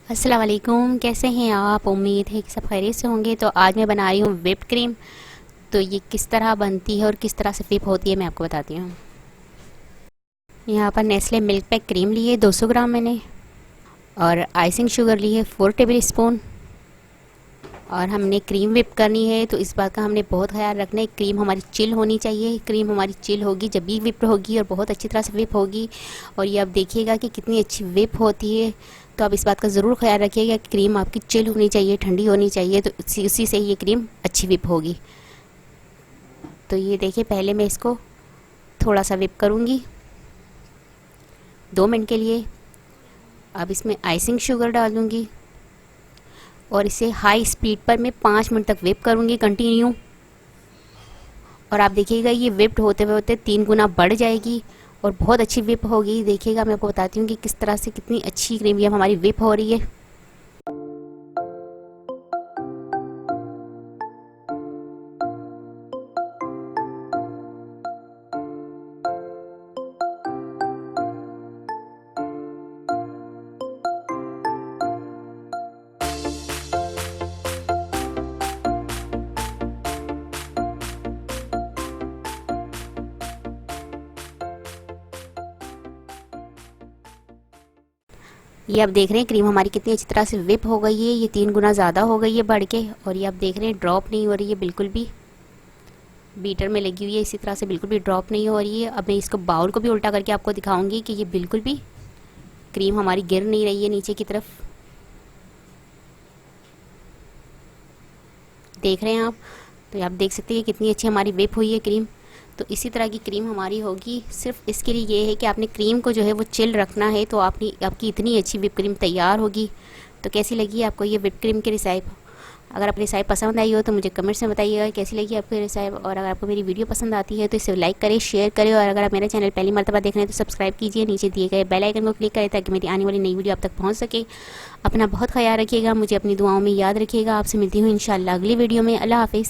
अस्सलाम वालेकुम, कैसे हैं आप? उम्मीद है कि सब खैरियत से होंगे। तो आज मैं बना रही हूँ व्हिप्ड क्रीम। तो ये किस तरह बनती है और किस तरह से व्हिप होती है मैं आपको बताती हूँ। यहाँ पर नेस्ले मिल्क पैक क्रीम ली है 200 ग्राम मैंने, और आइसिंग शुगर ली है 4 टेबल स्पून। और हमने क्रीम व्हिप करनी है तो इस बात का हमने बहुत ख्याल रखना है, क्रीम हमारी चिल होनी चाहिए। क्रीम हमारी चिल होगी जब भी व्हिप होगी और बहुत अच्छी तरह से व्हिप होगी। और ये आप देखिएगा कि कितनी अच्छी व्हिप होती है। तो आप इस बात का ज़रूर ख्याल रखिएगा कि क्रीम आपकी चिल होनी चाहिए, ठंडी होनी चाहिए, तो उसी से ये क्रीम अच्छी व्हिप होगी। तो ये देखिए, पहले मैं इसको थोड़ा सा व्हिप करूँगी 2 मिनट के लिए। अब इसमें आइसिंग शुगर डालूँगी और इसे हाई स्पीड पर मैं 5 मिनट तक व्हिप करूँगी कंटिन्यू। और आप देखिएगा ये व्हिप्ड होते होते 3 गुना बढ़ जाएगी और बहुत अच्छी व्हिप होगी। देखिएगा, मैं आपको बताती हूँ कि किस तरह से कितनी अच्छी क्रीम ये हमारी व्हिप हो रही है। ये आप देख रहे हैं क्रीम हमारी कितनी अच्छी तरह से व्हिप हो गई है। ये 3 गुना ज़्यादा हो गई है बढ़ के। और ये आप देख रहे हैं ड्रॉप नहीं हो रही है बिल्कुल भी, बीटर में लगी हुई है इसी तरह से, बिल्कुल भी ड्रॉप नहीं हो रही है। अब मैं इसको बाउल को भी उल्टा करके आपको दिखाऊंगी कि ये बिल्कुल भी क्रीम हमारी गिर नहीं रही है नीचे की तरफ। देख रहे हैं आप? तो आप देख सकते हैं कितनी अच्छी हमारी व्हिप हुई है क्रीम। तो इसी तरह की क्रीम हमारी होगी। सिर्फ इसके लिए ये है कि आपने क्रीम को जो है वो चिल रखना है, तो आपकी इतनी अच्छी व्हिप क्रीम तैयार होगी। तो कैसी लगी आपको ये व्हिप क्रीम की रेसिपी? अगर आपको रेसिपी पसंद आई हो तो मुझे कमेंट्स में बताइएगा कैसी लगी आपको रेसिपी। और अगर आपको मेरी वीडियो पसंद आती है तो इसे लाइक करें, शेयर करें। और अगर आप मेरा चैनल पहली मर्तबा देख रहे हैं तो सब्सक्राइब कीजिए, नीचे दिए गए बेल आइकन को क्लिक करें ताकि मेरी आने वाली नई वीडियो आप तक पहुँच सके। अपना बहुत ख्याल रखिएगा, मुझे अपनी दुआओं में याद रखिएगा। आपसे मिलती हूँ इंशाल्लाह अगली वीडियो में। अल्लाह हाफिज़।